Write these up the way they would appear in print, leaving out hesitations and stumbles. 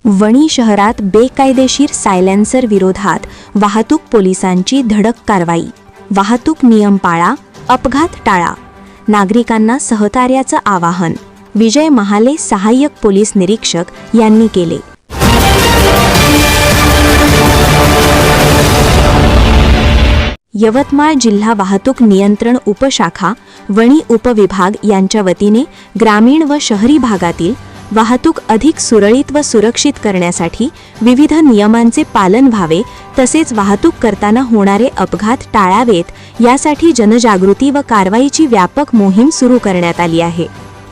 वणी शहरात बेकायदेशीर सायलेन्सर विरोधात वाहतूक पोलिसांची धडक कारवाई। वाहतूक नियम पाळा, अपघात टाळा, नागरिकांना सहकार्याचं आवाहन विजय महाले सहाय्यक पोलीस निरीक्षक यांनी केले। यवतमाळ जिल्हा वाहतूक नियंत्रण उपशाखा वणी उपविभाग यांच्या वतीने ग्रामीण व शहरी भागातील वाहतूक अधिक सुरळीत व सुरक्षित करण्यासाठी विविध नियमांचे पालन व्हावे तसेच वाहतूक करताना होणारे अपघात टाळावेत यासाठी जनजागृती व कारवाईची व्यापक मोहीम सुरू करण्यात आली आहे।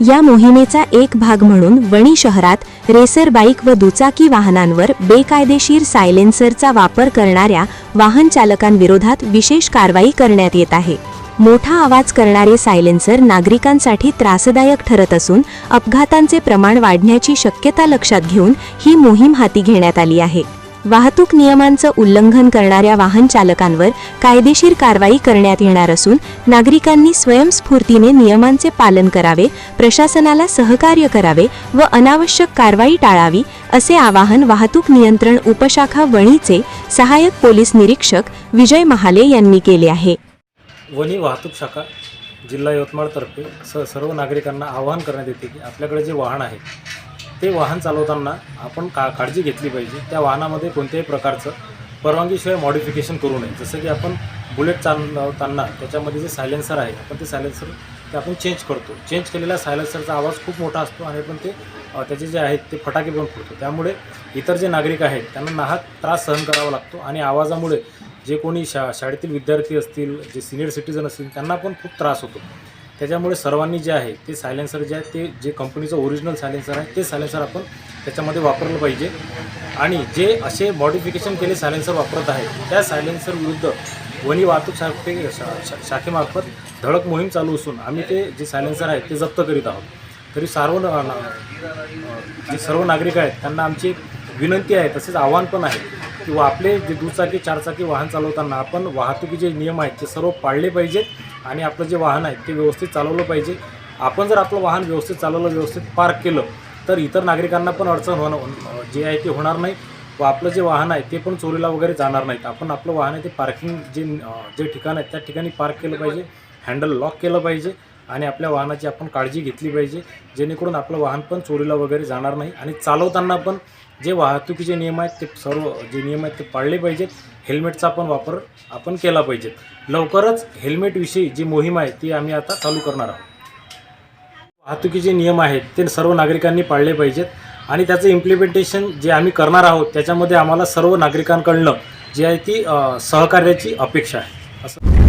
या मोहिमेचा एक भाग म्हणून वणी शहरात रेसर बाईक व दुचाकी वाहनांवर बेकायदेशीर सायलेन्सरचा वापर करणाऱ्या वाहन चालकांविरोधात विशेष कारवाई करण्यात येत आहे। मोठा आवाज करणारे सायलेन्सर नागरिकांसाठी त्रासदायक ठरत असून अपघातांचे प्रमाण वाढण्याची शक्यता लक्षात घेऊन ही मोहीम हाती घेण्यात आली आहे। वाहतूक नियमांचं उल्लंघन करणाऱ्या वाहन चालकांवर कायदेशीर कारवाई करण्यात येणार असून नागरिकांनी स्वयंस्फूर्तीने नियमांचे पालन करावे, प्रशासनाला सहकार्य करावे व अनावश्यक कारवाई टाळावी असे आवाहन वाहतूक नियंत्रण उपशाखा वणीचे सहाय्यक पोलीस निरीक्षक विजय महाले यांनी केले आहे। वणी वाहतूक शाखा जिल्हा यवतमाळतर्फे सर्व नागरिकांना आवाहन करण्यात येते की आपल्याकडे जे वाहन आहे ते वाहन चालवताना आपण काळजी घेतली पाहिजे। त्या वाहनामध्ये कोणत्याही प्रकारचं परवानगीशिवाय मॉडिफिकेशन करू नये। जसं की आपण बुलेट चालवताना त्याच्यामध्ये जे सायलेन्सर आहे आपण ते सायलेन्सर ते आपण चेंज करतो। चेंज केलेल्या सायलेन्सरचा आवाज खूप मोठा असतो आणि आपण ते त्याचे जे आहेत ते फटाके पण फोडतो। त्यामुळे इतर जे नागरिक आहेत त्यांना नाहक त्रास सहन करावा लागतो आणि आवाजामुळे जे कोणी शाळेतील विद्यार्थी असतील, जे सिनियर सिटीजन असतील त्यांना पण खूप त्रास होतो। त्याच्यामुळे सर्वांनी जे आहे ते सायलेन्सर जे आहे ते जे कंपनीचं ओरिजिनल सायलेन्सर आहे ते सायलेन्सर आपण त्याच्यामध्ये वापरलं पाहिजे आणि जे असे मॉडिफिकेशन केले सायलेन्सर वापरत आहेत त्या सायलेन्सर विरुद्ध वणी वाहतूक शाखेमार्फत धडक मोहीम चालू असून आम्ही ते जे सायलेन्सर आहेत ते जप्त करीत आहोत। तरी जे सर्व नागरिक आहेत त्यांना आमची विनंती आहे तसेच आव्हान पण आहे की आपले जे दुचाकी चारचाकी वाहन चालवताना आपण वाहतुकीचे नियम आहेत ते सर्व पाळले पाहिजेत आणि आपलं जे वाहन आहे ते व्यवस्थित चालवलं पाहिजे। आपण जर आपलं वाहन व्यवस्थित चालवलं, व्यवस्थित पार्क केलं तर इतर नागरिकांना पण अडचण जे आहे ते होणार नाही व आपलं जे वाहन आहे ते पण चोरीला वगैरे जाणार नाहीत। आपण आपलं वाहन आहे ते पार्किंग जे ठिकाण आहे त्या ठिकाणी पार्क केलं पाहिजे, हँडल लॉक केलं पाहिजे आणि आपल्या वाहनाची आपण काळजी घेतली पाहिजे जेणेकरून आपलं वाहन पण चोरीला वगैरे जाणार नाही। आणि चालवताना पण जे वाहतुकीचे नियम आहेत ते सर्व जे नियम आहेत ते पाळले पाहिजेत। हेल्मेटचा पण वापर आपण केला पाहिजे। लवकरच हेल्मेटविषयी जी मोहीम आहे ती आम्ही आता चालू करणार आहोत। वाहतुकीचे नियम आहेत ते सर्व नागरिकांनी पाळले पाहिजेत आणि त्याचं इम्प्लिमेंटेशन जे आम्ही करणार आहोत त्याच्यामध्ये आम्हाला सर्व नागरिकांकडनं जी आहे ती सहकार्याची अपेक्षा आहे। असं